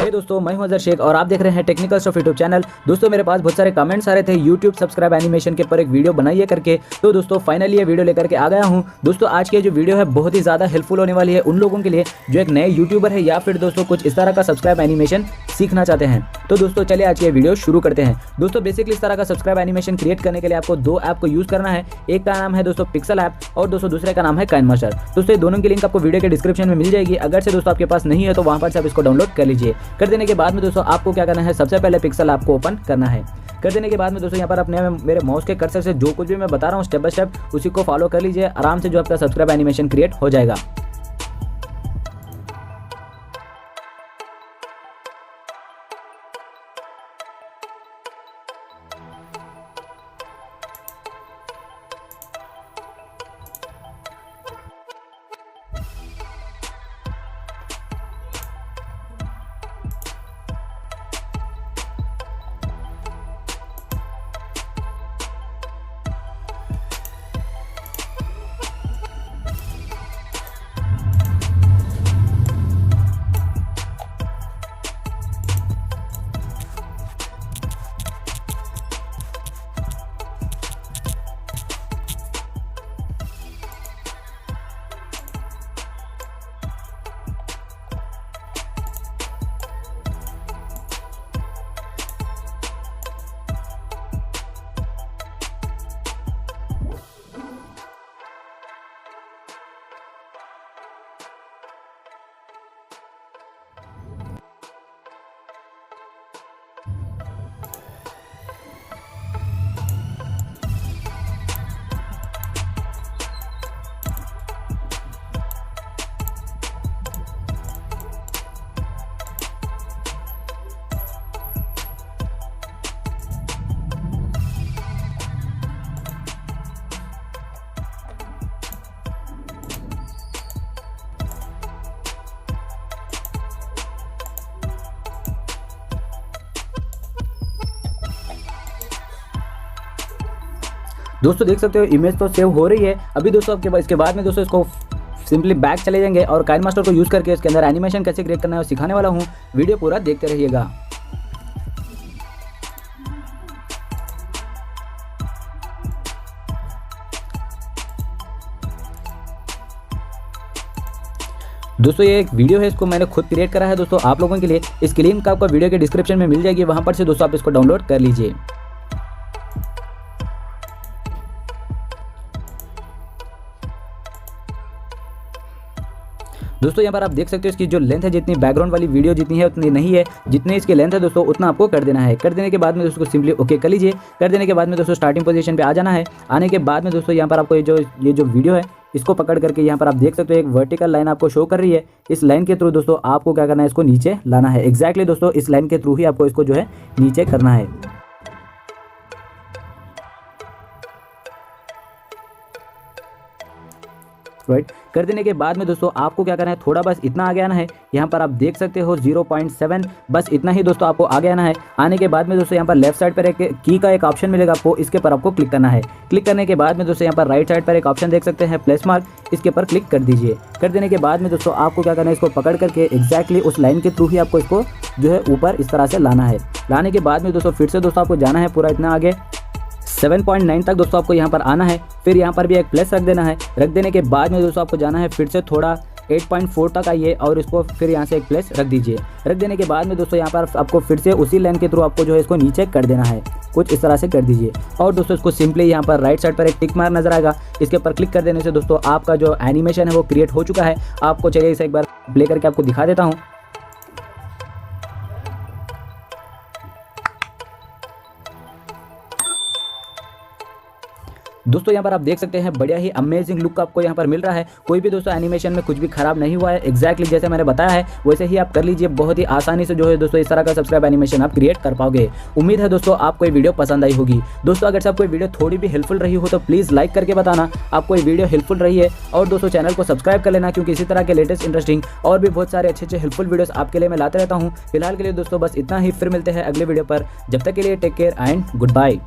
हे दोस्तों, मैं हूं अजहर शेख और आप देख रहे हैं टेक्निकल स्टफ यूट्यूब चैनल। दोस्तों मेरे पास बहुत सारे कमेंट्स आ रहे थे यूट्यूब सब्सक्राइब एनिमेशन के ऊपर एक वीडियो बनाइए करके। तो दोस्तों फाइनली ये वीडियो लेकर के आ गया हूं। दोस्तों आज की जो वीडियो है बहुत ही ज़्यादा हेल्पफुल होने वाली है उन लोगों के लिए जो एक नए यूट्यूबर है या फिर दोस्तों कुछ इस तरह का सब्सक्राइब एनिमेशन सीखना चाहते हैं। तो दोस्तों चलिए आज की वीडियो शुरू करते हैं। दोस्तों बेसिकली इस तरह का सब्सक्राइब एनिमेशन क्रिएट करने के लिए आपको दो ऐप को यूज़ करना है। एक का नाम है दोस्तों पिक्सल ऐप और दोस्तों दूसरे का नाम है काइनमास्टर। दोस्तों ये दोनों की लिंक आपको वीडियो के डिस्क्रिप्शन में मिल जाएगी। अगर से दोस्तों आपके पास नहीं है तो वहाँ पर से आप इसको डाउनलोड कर लीजिए। कर देने के बाद में दोस्तों आपको क्या करना है, सबसे पहले पिक्सल ऐप को ओपन करना है। कर देने के बाद में दोस्तों यहाँ पर अपने मेरे माउस के कर्सर से जो कुछ भी मैं बता रहा हूँ स्टेप बाय स्टेप उसी को फॉलो कर लीजिए। आराम से जो आपका सब्सक्राइब एनिमेशन क्रिएट हो जाएगा। दोस्तों देख सकते हो इमेज तो सेव हो रही है। अभी दोस्तों आपके इसके बाद में दोस्तों इसको सिंपली बैक चले जाएंगे और काइनमास्टर को यूज़ करके इसके अंदर एनिमेशन कैसे क्रिएट करना है वो सिखाने वाला हूँ। वीडियो पूरा देखते रहिएगा। दोस्तों ये एक वीडियो है, इसको मैंने खुद क्रिएट करा है दोस्तों आप लोगों के लिए। इसकी लिंक आपको वीडियो के डिस्क्रिप्शन में मिल जाएगी, वहाँ पर से दोस्तों आप इसको डाउनलोड कर लीजिए। दोस्तों यहाँ पर आप देख सकते हो इसकी जो लेंथ है जितनी बैकग्राउंड वाली वीडियो जितनी है उतनी नहीं है, जितनी इसकी लेंथ है दोस्तों उतना आपको कर देना है। कर देने के बाद में दोस्तों सिंपली ओके कर लीजिए। कर देने के बाद में दोस्तों स्टार्टिंग पोजीशन पे आ जाना है। आने के बाद में दोस्तों यहाँ पर आपको ये जो वीडियो है इसको पकड़ करके यहाँ पर आप देख सकते हो एक वर्टिकल लाइन आपको शो कर रही है। इस लाइन के थ्रू दोस्तों आपको क्या करना है, इसको नीचे लाना है। एग्जैक्टली दोस्तों इस लाइन के थ्रू ही आपको इसको जो है नीचे करना है। राइट कर देने के बाद में दोस्तों आपको क्या करना है, थोड़ा बस इतना आगे आना है। यहाँ पर आप देख सकते हो 0.7, बस इतना ही दोस्तों आपको आगे आना है। आने के बाद में दोस्तों यहाँ पर लेफ्ट साइड पर एक की का एक ऑप्शन मिलेगा आपको, इसके पर आपको क्लिक करना है। क्लिक करने के बाद में दोस्तों यहाँ पर राइट साइड पर एक ऑप्शन देख सकते हैं प्लस मार्क, इसके ऊपर क्लिक कर दीजिए। कर देने के बाद में दोस्तों आपको क्या करना है, इसको पकड़ करके एग्जैक्टली उस लाइन के थ्रू ही आपको इसको जो है ऊपर इस तरह से लाना है। लाने के बाद में दोस्तों फिर से दोस्तों आपको जाना है पूरा इतना आगे 7.9 तक दोस्तों आपको यहाँ पर आना है। फिर यहाँ पर भी एक प्लस रख देना है। रख देने के बाद में दोस्तों आपको जाना है फिर से थोड़ा 8.4 तक आइए और इसको फिर यहाँ से एक प्लस रख दीजिए। रख देने के बाद में दोस्तों यहाँ पर आपको फिर से उसी लाइन के थ्रू आपको जो है इसको नीचे कर देना है। कुछ इस तरह से कर दीजिए और दोस्तों इसको सिंपली यहाँ पर राइट साइड पर एक टिक मार्क नजर आएगा, इसके ऊपर क्लिक कर देने से दोस्तों आपका जो एनिमेशन है वो क्रिएट हो चुका है। आपको चलिए इसे एक बार प्ले करके आपको दिखा देता हूँ। दोस्तों यहाँ पर आप देख सकते हैं बढ़िया ही अमेजिंग लुक आपको यहाँ पर मिल रहा है। कोई भी दोस्तों एनिमेशन में कुछ भी खराब नहीं हुआ है। एग्जैक्टली जैसे मैंने बताया है वैसे ही आप कर लीजिए। बहुत ही आसानी से जो है दोस्तों इस तरह का सब्सक्राइब एनिमेशन आप क्रिएट कर पाओगे। उम्मीद है दोस्तों आपको ये वीडियो पसंद आई होगी। दोस्तों अगर आपको ये वीडियो थोड़ी भी हेल्पफुल रही हो तो प्लीज़ लाइक करके बताना आपको ये वीडियो हेल्पफुल रही है। और दोस्तों चैनल को सब्सक्राइब कर लेना क्योंकि इसी तरह के लेटेस्ट इंटरेस्टिंग और भी बहुत सारे अच्छे हेल्पफुल वीडियोस आपके लिए मैं लाते रहता हूँ। फिलहाल के लिए दोस्तों बस इतना ही, फिर मिलते हैं अगले वीडियो पर। जब तक के लिए take care and good bye.